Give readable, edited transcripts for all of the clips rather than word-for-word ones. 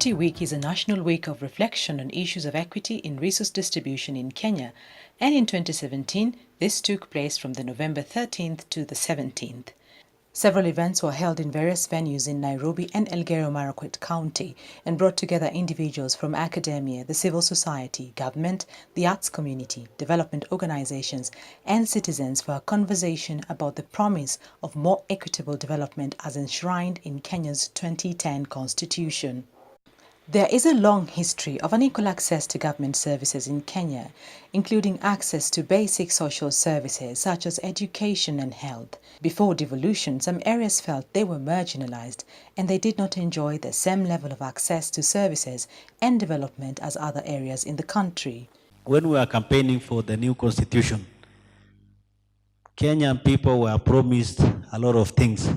Equity Week is a national week of reflection on issues of equity in resource distribution in Kenya, and in 2017, this took place from the November 13th to the 17th. Several events were held in various venues in Nairobi and Elgeyo Marakwet County and brought together individuals from academia, the civil society, government, the arts community, development organizations, and citizens for a conversation about the promise of more equitable development as enshrined in Kenya's 2010 Constitution. There is a long history of unequal access to government services in Kenya, including access to basic social services such as education and health. Before devolution, some areas felt they were marginalized and they did not enjoy the same level of access to services and development as other areas in the country. When we were campaigning for the new constitution, Kenyan people were promised a lot of things.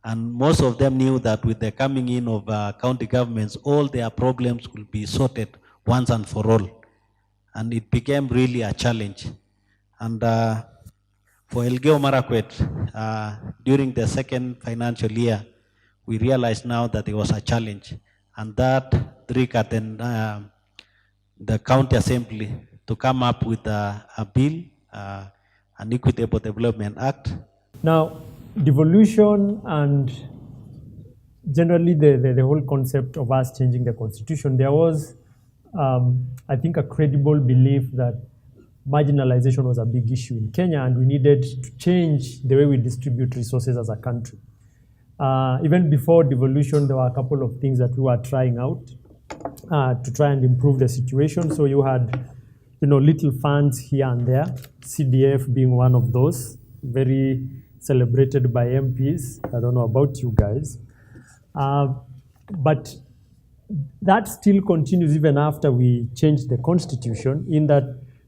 And most of them knew that with the coming in of county governments, all their problems will be sorted once and for all. And it became really a challenge. And for Elgeyo Marakwet, during the second financial year, we realized now that it was a challenge. And that triggered the county assembly to come up with a bill, an Equitable Development Act. Now, devolution and generally the whole concept of us changing the constitution, there was, I think, a credible belief that marginalization was a big issue in Kenya and we needed to change the way we distribute resources as a country. Even before devolution, there were a couple of things that we were trying out to try and improve the situation. So you had, little funds here and there, CDF being one of those, very celebrated by MPs. I don't know about you guys. But that still continues even after we changed the constitution, in that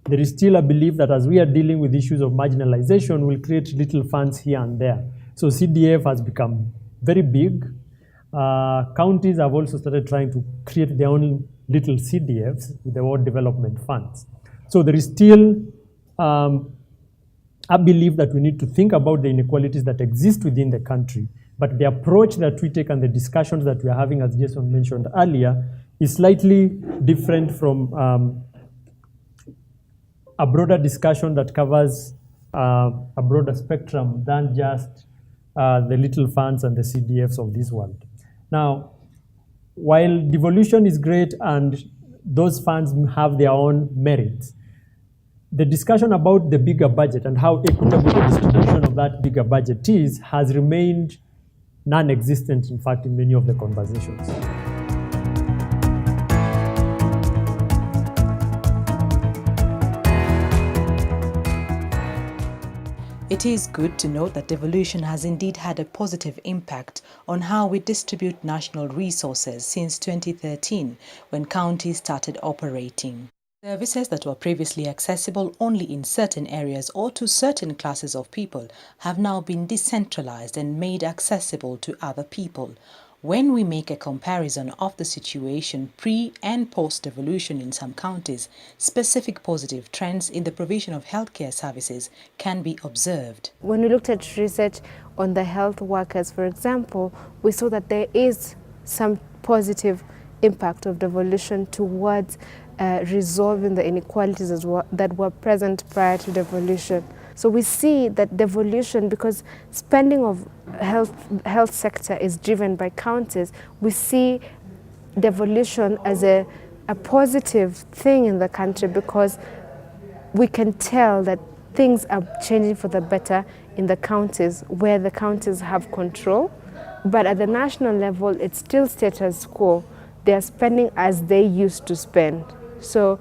there is still a belief that as we are dealing with issues of marginalization, we'll create little funds here and there. So CDF has become very big. Counties have also started trying to create their own little CDFs with the word development funds. So there is still I believe that we need to think about the inequalities that exist within the country, but the approach that we take and the discussions that we are having, as Jason mentioned earlier, is slightly different from a broader discussion that covers a broader spectrum than just the little funds and the CDFs of this world. Now, while devolution is great and those funds have their own merits, the discussion about the bigger budget and how equitable the distribution of that bigger budget is has remained non-existent, in fact, in many of the conversations. It is good to note that devolution has indeed had a positive impact on how we distribute national resources since 2013, when counties started operating. Services that were previously accessible only in certain areas or to certain classes of people have now been decentralized and made accessible to other people. When we make a comparison of the situation pre- and post-devolution in some counties, specific positive trends in the provision of healthcare services can be observed. When we looked at research on the health workers, for example, we saw that there is some positive impact of devolution towards resolving the inequalities that were present prior to devolution. So we see that devolution, because spending of health sector is driven by counties, we see devolution as a positive thing in the country, because we can tell that things are changing for the better in the counties where the counties have control. But at the national level, it's still status quo. They are spending as they used to spend. So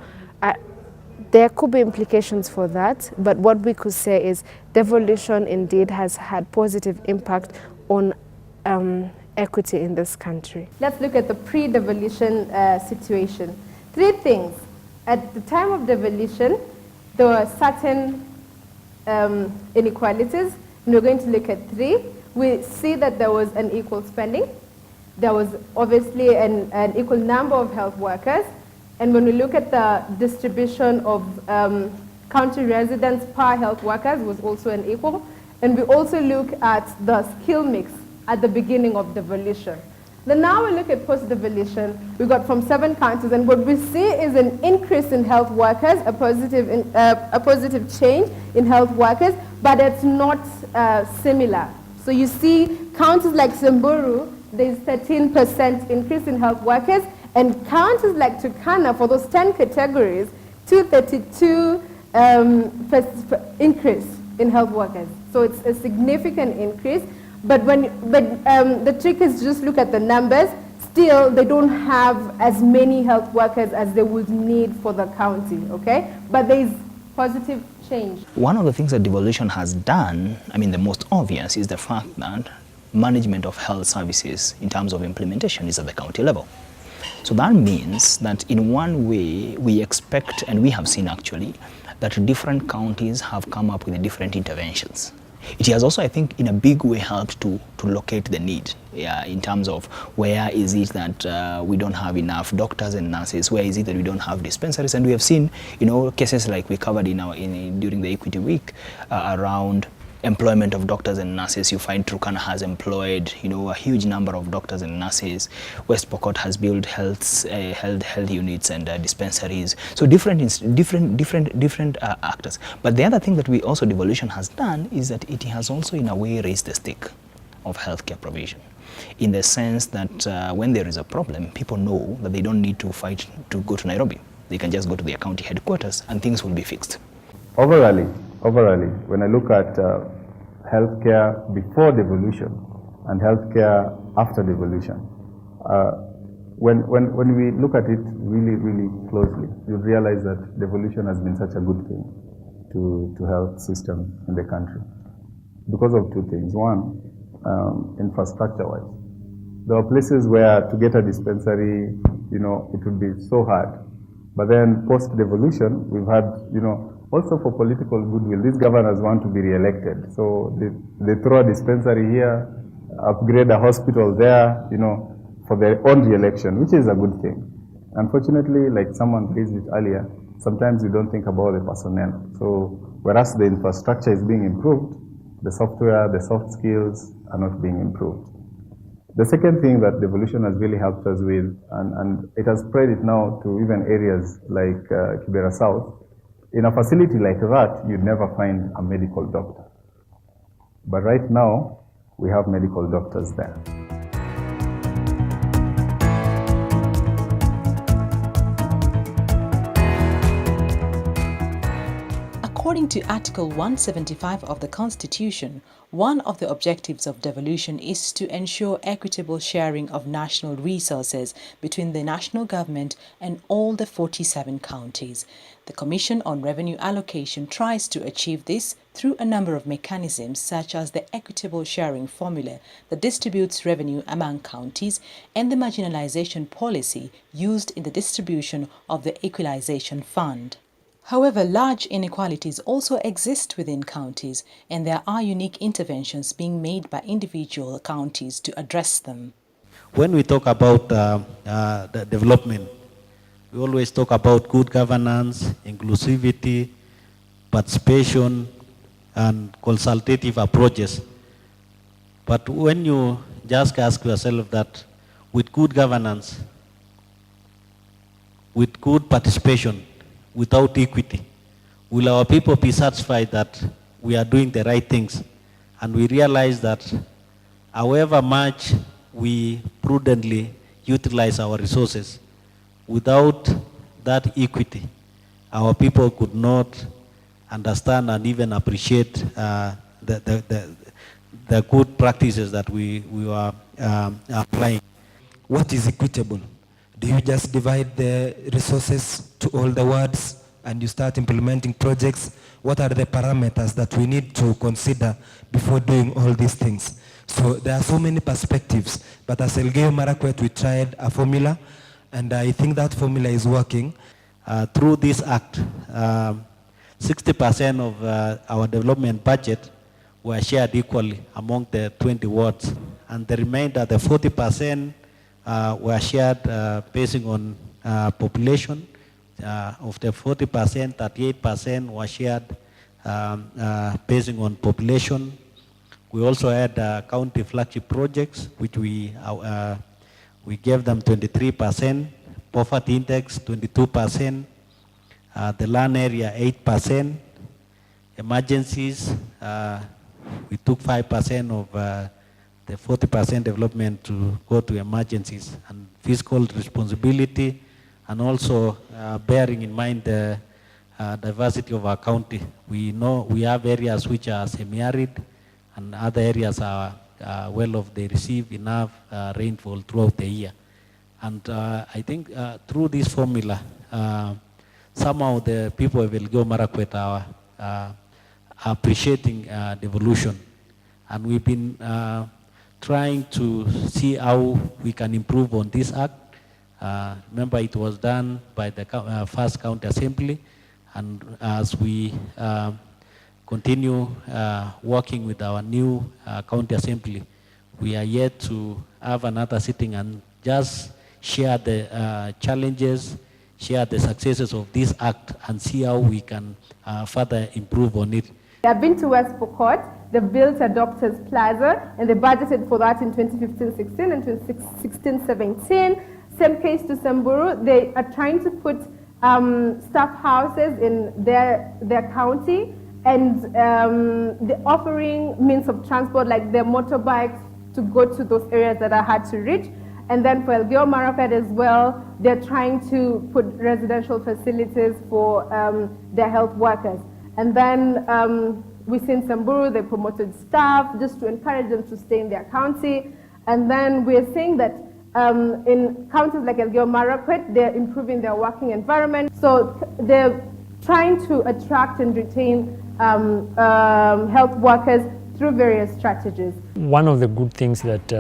there could be implications for that, but what we could say is devolution indeed has had positive impact on equity in this country. Let's look at the pre-devolution situation. Three things. At the time of devolution, there were certain inequalities, and we're going to look at three. We see that there was unequal spending. There was obviously an equal number of health workers. And when we look at the distribution of county residents per health workers was also unequal. And we also look at the skill mix at the beginning of devolution. Then now we look at post-devolution. We got from 7 counties, and what we see is an increase in health workers, a positive change in health workers, but it's not similar. So you see counties like Samburu, there's 13% increase in health workers, and counties like Turkana, for those 10 categories, 232 increase in health workers. So it's a significant increase. But the trick is just look at the numbers. Still, they don't have as many health workers as they would need for the county, okay? But there is positive change. One of the things that devolution has done, I mean the most obvious, is the fact that management of health services in terms of implementation is at the county level. So that means that in one way we expect, and we have seen actually, that different counties have come up with different interventions. It has also, I think, in a big way helped to locate the need, in terms of where is it that we don't have enough doctors and nurses, where is it that we don't have dispensaries, and we have seen, cases like we covered during the Equity Week around employment of doctors and nurses. You find Turkana has employed, a huge number of doctors and nurses. West Pokot has built health units and dispensaries. So different actors. But the other thing that we also devolution has done is that it has also in a way raised the stake of healthcare provision, in the sense that when there is a problem, people know that they don't need to fight to go to Nairobi. They can just go to their county headquarters and things will be fixed. Overall, when I look at healthcare before devolution and healthcare after devolution, when we look at it really closely, you realize that devolution has been such a good thing to health system in the country because of two things. One, infrastructure-wise, there are places where to get a dispensary, it would be so hard. But then post-devolution, we've had, also for political goodwill, these governors want to be re-elected. So they throw a dispensary here, upgrade a hospital there, for their own re-election, which is a good thing. Unfortunately, like someone raised it earlier, sometimes you don't think about the personnel. So whereas the infrastructure is being improved, the software, the soft skills are not being improved. The second thing that devolution has really helped us with, and it has spread it now to even areas like Kibera South. In a facility like that, you'd never find a medical doctor. But right now, we have medical doctors there. According to Article 175 of the Constitution, one of the objectives of devolution is to ensure equitable sharing of national resources between the national government and all the 47 counties. The Commission on Revenue Allocation tries to achieve this through a number of mechanisms such as the equitable sharing formula that distributes revenue among counties and the marginalization policy used in the distribution of the Equalization Fund. However, large inequalities also exist within counties, and there are unique interventions being made by individual counties to address them. When we talk about the development, we always talk about good governance, inclusivity, participation, and consultative approaches. But when you just ask yourself that with good governance, with good participation, without equity, will our people be satisfied that we are doing the right things? And we realize that however much we prudently utilize our resources, without that equity, our people could not understand and even appreciate the good practices that we are applying. What is equitable? Do you just divide the resources to all the wards and you start implementing projects? What are the parameters that we need to consider before doing all these things? So there are so many perspectives, but as Elgeyo Marakwet, we tried a formula, and I think that formula is working. Through this act, 60% of our development budget were shared equally among the 20 wards, and the remainder, the 40%, were shared based on population. Of the 40%, 38% were shared based on population. We also had county flagship projects, which we We gave them 23%, poverty index 22%, the land area 8%, emergencies, we took 5% of the 40% development to go to emergencies, and fiscal responsibility, and also bearing in mind the diversity of our county. We know we have areas which are semi-arid, and other areas are well off. They receive enough rainfall throughout the year. And I think through this formula, somehow the people of Elgeyo Marakwet are appreciating devolution. And we've been trying to see how we can improve on this act. Remember, it was done by the first county assembly, and as we continue working with our new county assembly, we are yet to have another sitting and just share the challenges, share the successes of this act, and see how we can further improve on it. I've been to West Pokot. They built a doctor's plaza, and they budgeted for that in 2015-16 and 2016-17. Same case to Samburu. They are trying to put staff houses in their county, and they're offering means of transport like their motorbikes to go to those areas that are hard to reach. And then for Elgeyo Marakwet as well, they're trying to put residential facilities for their health workers. And then within Samburu, they promoted staff just to encourage them to stay in their county. And then we're seeing that in counties like Elgeyo Marakwet, they're improving their working environment. So they're trying to attract and retain health workers through various strategies. One of the good things that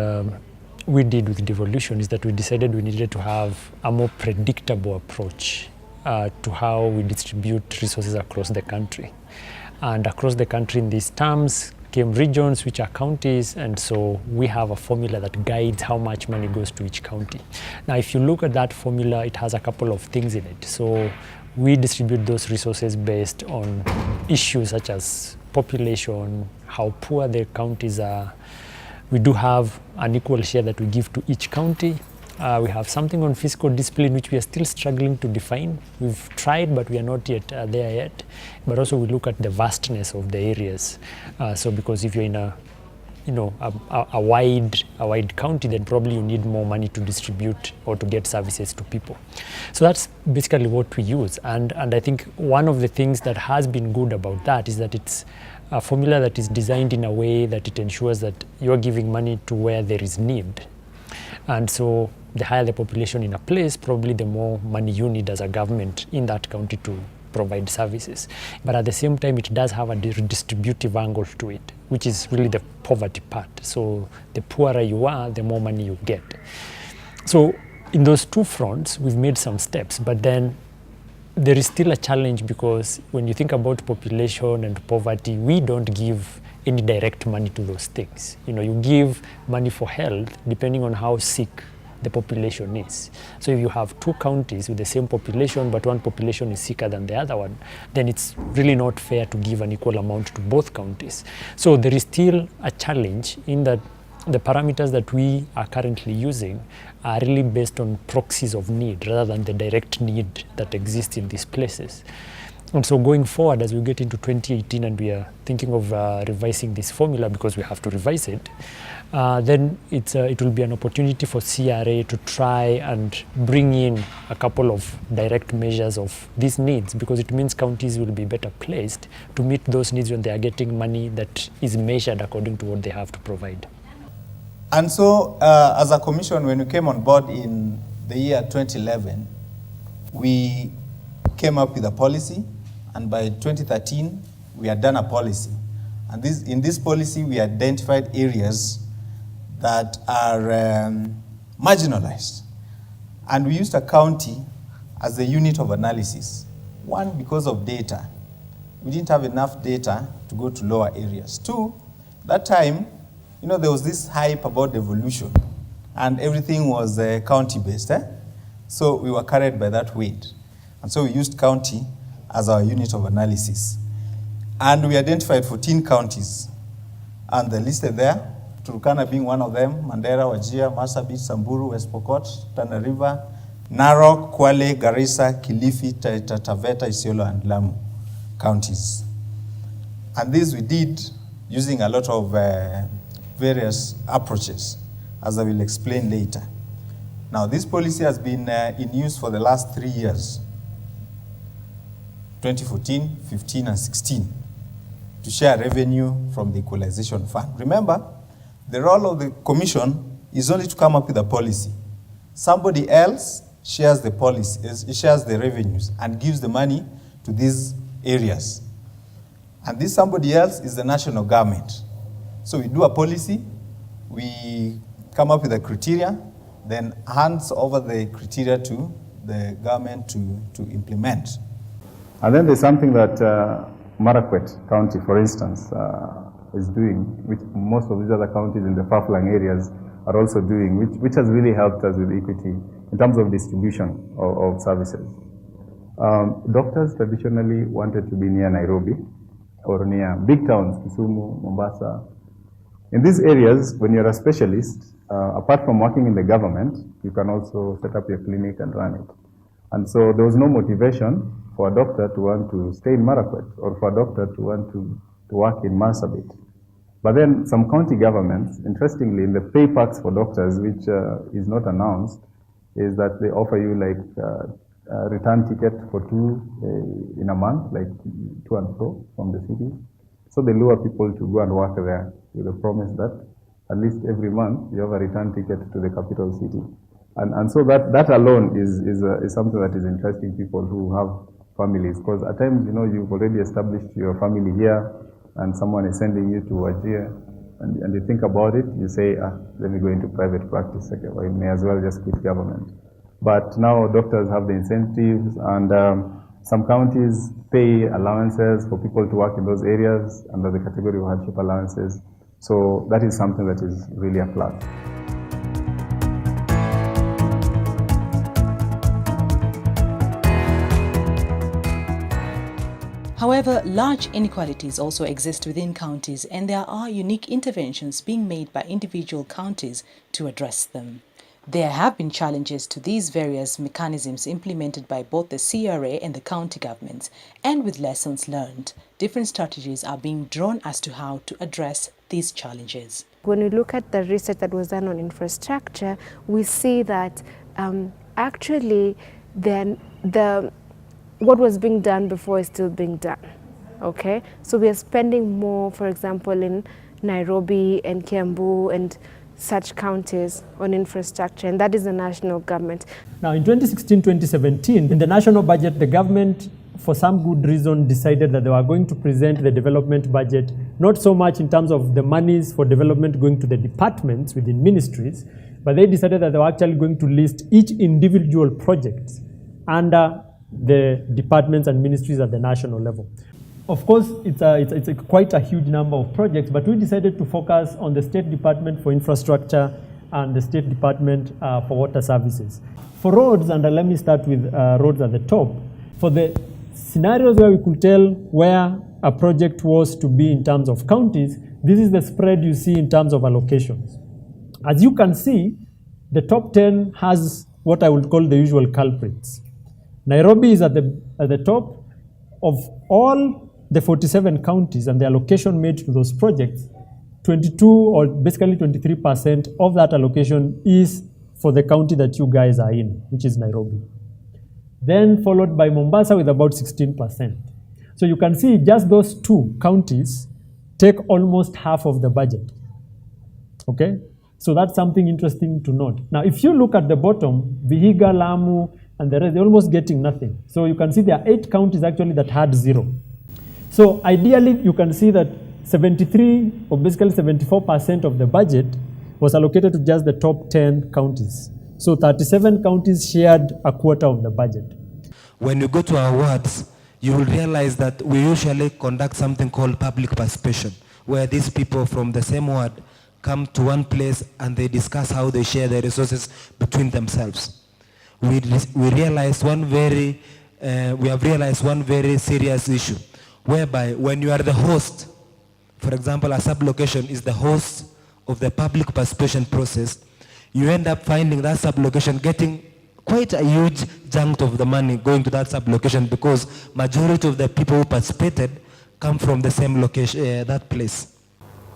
we did with devolution is that we decided we needed to have a more predictable approach to how we distribute resources across the country. And across the country in these terms came regions, which are counties, and so we have a formula that guides how much money goes to each county. Now, if you look at that formula, it has a couple of things in it. So we distribute those resources based on issues such as population, how poor the counties are. We do have an equal share that we give to each county. We have something on fiscal discipline, which we are still struggling to define. We've tried, but we are not yet there yet. But also we look at the vastness of the areas. So because if you're in a wide county, then probably you need more money to distribute or to get services to people. So that's basically what we use. And I think one of the things that has been good about that is that it's a formula that is designed in a way that it ensures that you're giving money to where there is need. And so the higher the population in a place, probably the more money you need as a government in that county to provide services. But at the same time, it does have a redistributive angle to it, which is really the poverty part. So the poorer you are, the more money you get. So in those two fronts, we've made some steps, but then there is still a challenge, because when you think about population and poverty, we don't give any direct money to those things. You give money for health depending on how sick the population is. So if you have two counties with the same population, but one population is sicker than the other one, then it's really not fair to give an equal amount to both counties. So there is still a challenge in that the parameters that we are currently using are really based on proxies of need rather than the direct need that exists in these places. And so going forward, as we get into 2018 and we are thinking of revising this formula, because we have to revise it, then it will be an opportunity for CRA to try and bring in a couple of direct measures of these needs, because it means counties will be better placed to meet those needs when they are getting money that is measured according to what they have to provide. And so, as a commission, when we came on board in the year 2011, we came up with a policy, and by 2013, we had done a policy. And in this policy, we identified areas that are marginalized. And we used a county as the unit of analysis. One, because of data. We didn't have enough data to go to lower areas. Two, that time, there was this hype about devolution, and everything was county-based. So we were carried by that weight. And so we used county as our unit of analysis. And we identified 14 counties, and they're listed there. Turkana being one of them, Mandera, Wajir, Marsabit, Samburu, West Pokot, Tana River, Narok, Kwale, Garissa, Kilifi, Taita Taveta, Isiolo, and Lamu counties. And this we did using a lot of various approaches, as I will explain later. Now, this policy has been in use for the last 3 years, 2014, 15, and 16, to share revenue from the Equalization Fund. Remember, the role of the commission is only to come up with a policy. Somebody else shares the policy, shares the revenues, and gives the money to these areas. And this somebody else is the national government. So we do a policy, we come up with a criteria, then hands over the criteria to the government to implement. And then there's something that Marakwet County, for instance, is doing, which most of these other counties in the far-flung areas are also doing, which has really helped us with equity in terms of distribution of services. Doctors traditionally wanted to be near Nairobi or near big towns, Kisumu, Mombasa. In these areas, when you're a specialist, apart from working in the government, you can also set up your clinic and run it. And so there was no motivation for a doctor to want to stay in Marakwet or for a doctor to want to work in Marsabit. But then some county governments, interestingly, in the pay packs for doctors, which is not announced, is that they offer you like a return ticket for two in a month, like to and fro from the city. So they lure people to go and work there with the promise that at least every month you have a return ticket to the capital city. And so that alone is something that is interesting people who have families, because at times, you know, you've already established your family here and someone is sending you to Wajir and you think about it, you say, let me go into private practice, okay, or you may as well just quit government. But now doctors have the incentives, and some counties pay allowances for people to work in those areas under the category of hardship allowances. So that is something that is really a plus. However, large inequalities also exist within counties, and there are unique interventions being made by individual counties to address them. There have been challenges to these various mechanisms implemented by both the CRA and the county governments, and with lessons learned, different strategies are being drawn as to how to address these challenges. When we look at the research that was done on infrastructure, we see that actually what was being done before is still being done, okay? So we are spending more, for example, in Nairobi and Kiambu and such counties on infrastructure, and that is the national government. Now in 2016-2017, in the national budget, the government, for some good reason, decided that they were going to present the development budget, not so much in terms of the monies for development going to the departments within ministries, but they decided that they were actually going to list each individual project under the departments and ministries at the national level. Of course, it's quite a huge number of projects, but we decided to focus on the State Department for Infrastructure and the State Department for Water Services. For roads, and let me start with roads at the top, for the scenarios where we could tell where a project was to be in terms of counties, this is the spread you see in terms of allocations. As you can see, the top 10 has what I would call the usual culprits. Nairobi is at the top. Of all the 47 counties and the allocation made to those projects, 22 or basically 23% of that allocation is for the county that you guys are in, which is Nairobi. Then followed by Mombasa with about 16%. So you can see just those two counties take almost half of the budget, okay? So that's something interesting to note. Now, if you look at the bottom, Vihiga, Lamu, and the rest, they're almost getting nothing. So you can see there are 8 counties actually that had 0. So ideally, you can see that 73 or basically 74% of the budget was allocated to just the top 10 counties. So 37 counties shared a quarter of the budget. When you go to our wards, you will realize that we usually conduct something called public participation, where these people from the same ward come to one place and they discuss how they share their resources between themselves. We have realized one very serious issue, whereby when you are the host, for example, a sub-location is the host of the public participation process, you end up finding that sublocation getting quite a huge chunk of the money going to that sublocation because majority of the people who participated come from the same location, that place.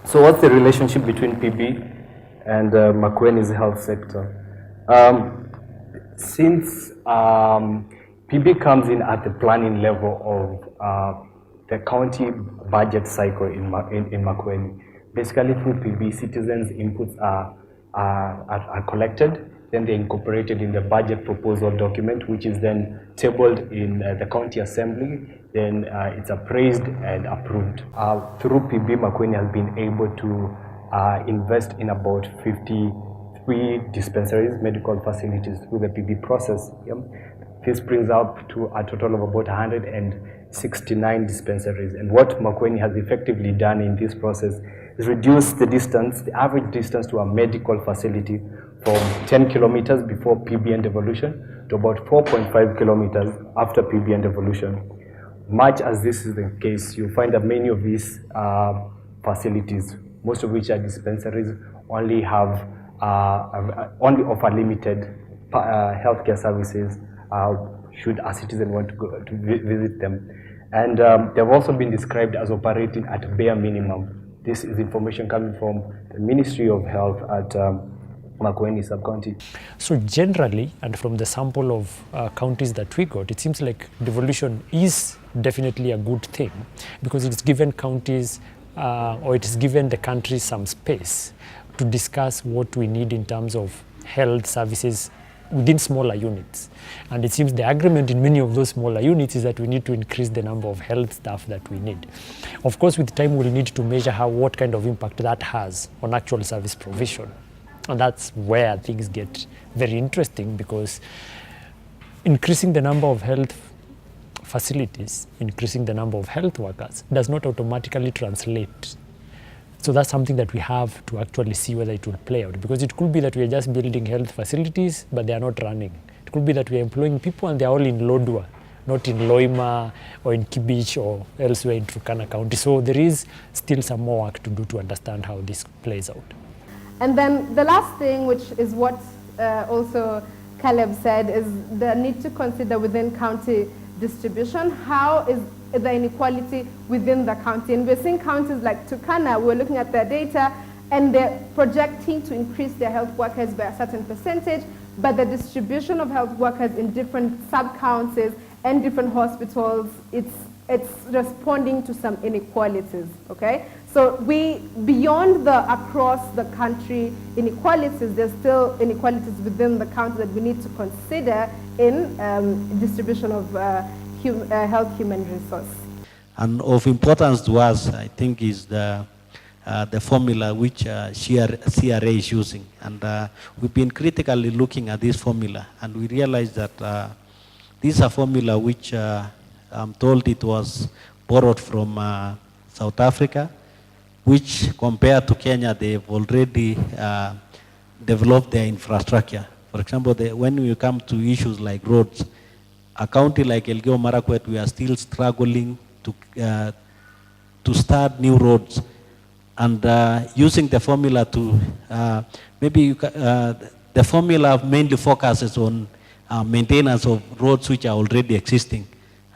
So what's the relationship between PB and Makueni's health sector? Since PB comes in at the planning level of the county budget cycle in Makueni, basically through PB, citizens' inputs are collected, then they're incorporated in the budget proposal document, which is then tabled in the county assembly, then it's appraised and approved. Through PB, Makueni has been able to invest in about 53 dispensaries, medical facilities through the PB process. This brings up to a total of about 169 dispensaries. And what Makueni has effectively done in this process is reduce the distance, the average distance to a medical facility from 10 kilometers before PB and devolution to about 4.5 kilometers after PB and devolution. Much as this is the case, you find that many of these facilities, most of which are dispensaries, only have only offer limited healthcare services should a citizen want to go to visit them. And they've also been described as operating at bare minimum. This is information coming from the Ministry of Health at Makueni sub-county. So generally, and from the sample of counties that we got, it seems like devolution is definitely a good thing because it's given counties or it has given the country some space to discuss what we need in terms of health services within smaller units. And it seems the agreement in many of those smaller units is that we need to increase the number of health staff that we need. Of course, with time, we'll need to measure what kind of impact that has on actual service provision. And that's where things get very interesting because increasing the number of health facilities, increasing the number of health workers does not automatically translate. So that's something that we have to actually see whether it will play out, because it could be that we are just building health facilities, but they are not running. It could be that we are employing people and they are all in Lodwar, not in Loima or in Kibich or elsewhere in Turkana County. So there is still some more work to do to understand how this plays out. And then the last thing, which is what also Caleb said, is the need to consider within county distribution, how is the inequality within the county. And we're seeing counties like Turkana, we're looking at their data, and they're projecting to increase their health workers by a certain percentage, but the distribution of health workers in different sub-counties and different hospitals, it's responding to some inequalities, okay? So beyond the across the country inequalities, there's still inequalities within the county that we need to consider in distribution of health human resource. And of importance to us, I think, is the formula which CRA is using. And we've been critically looking at this formula, and we realized that this is a formula which I'm told it was borrowed from South Africa, which compared to Kenya, they've already developed their infrastructure. For example, when we come to issues like roads, a county like Elgeyo Marakwet, we are still struggling to start new roads. And using the formula to, the formula mainly focuses on maintenance of roads which are already existing,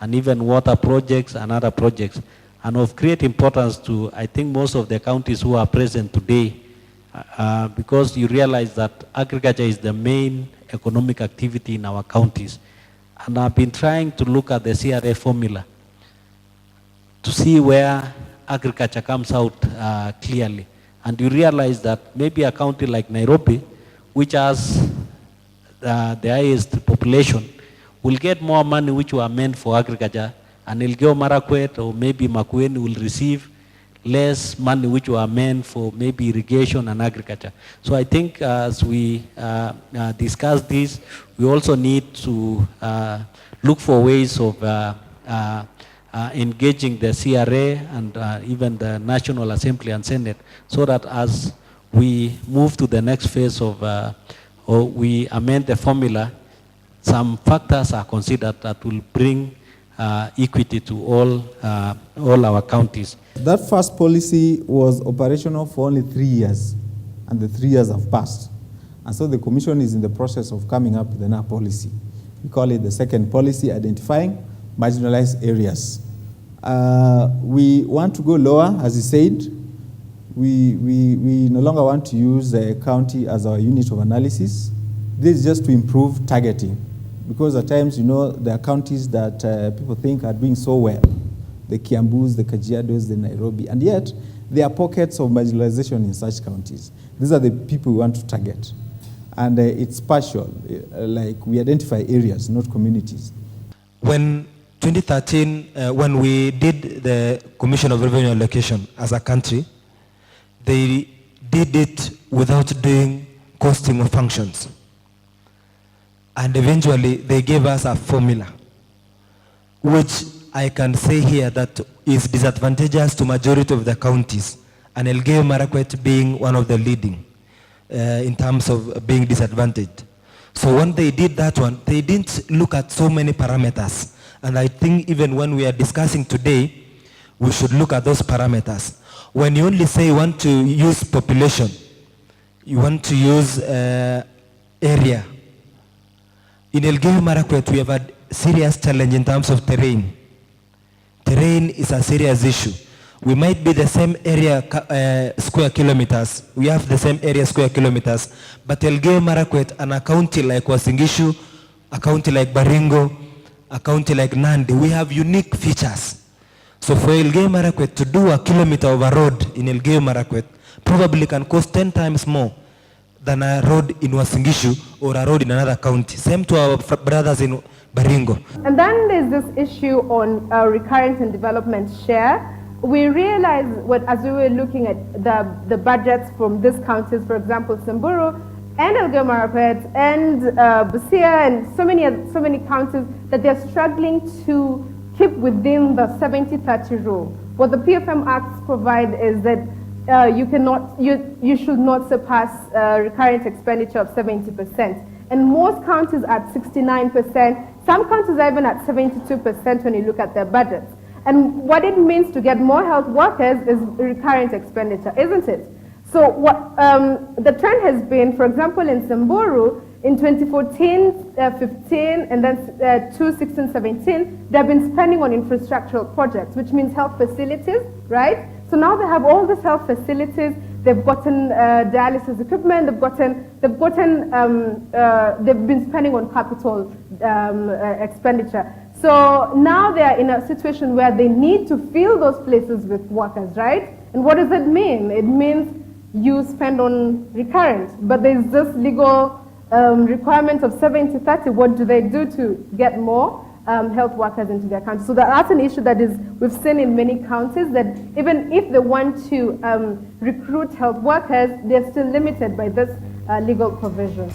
and even water projects and other projects. And of great importance to, I think, most of the counties who are present today, because you realize that agriculture is the main economic activity in our counties. And I've been trying to look at the CRA formula to see where agriculture comes out clearly. And you realize that maybe a county like Nairobi, which has the highest population, will get more money which were meant for agriculture, and Elgeyo Marakwet or maybe Makueni will receive less money which were meant for maybe irrigation and agriculture. So I think as we discuss this, we also need to look for ways of engaging the CRA and even the National Assembly and Senate, so that as we move to the next phase of, or we amend the formula, some factors are considered that will bring equity to all our counties. That first policy was operational for only 3 years. and the 3 years have passed. And so the Commission is in the process of coming up with another policy. We call it the second policy, identifying marginalized areas. We want to go lower, as he said. We no longer want to use the county as our unit of analysis. This is just to improve targeting, because at times, there are counties that people think are doing so well, the Kiambus, the Kajiados, the Nairobi, and yet there are pockets of marginalization in such counties. These are the people we want to target. And it's partial, like we identify areas, not communities. When 2013, when we did the Commission of Revenue Allocation as a country, they did it without doing costing of functions. And eventually they gave us a formula, which I can say here that is disadvantageous to majority of the counties, and Elgeyo Marakwet being one of the leading in terms of being disadvantaged. So when they did that one, they didn't look at so many parameters. And I think even when we are discussing today, we should look at those parameters. When you only say you want to use population, you want to use area. In Elgeyo Marakwet, we have a serious challenge in terms of terrain. Terrain is a serious issue. We might be the same area square kilometers. We have the same area square kilometers, but Elgeyo Marakwet and a county like Uasin Gishu, a county like Baringo, a county like Nandi, we have unique features. So for Elgeyo Marakwet to do a kilometer of a road in Elgeyo Marakwet probably can cost 10 times more than a road in Uasin Gishu or a road in another county. Same to our brothers in Baringo. And then there's this issue on recurrent and development share. We realized as we were looking at the budgets from these counties, for example, Samburu and Elgeyo Marakwet and Busia and so many counties, that they're struggling to keep within the 70-30 rule. What the PFM Acts provide is that you should not surpass recurrent expenditure of 70%. And most counties at 69%. Some counties are even at 72% when you look at their budgets. And what it means to get more health workers is recurrent expenditure, isn't it? So what the trend has been, for example, in Samburu, in 2014, 15, and then 16, 17, they've been spending on infrastructural projects, which means health facilities, right? So now they have all these health facilities. They've gotten dialysis equipment. They've been spending on capital expenditure. So now they are in a situation where they need to fill those places with workers, right? And what does it mean? It means you spend on recurrent, but there's this legal requirement of 70-30. What do they do to get more health workers into their country? So that's an issue that we've seen in many counties, that even if they want to recruit health workers, they're still limited by this legal provision.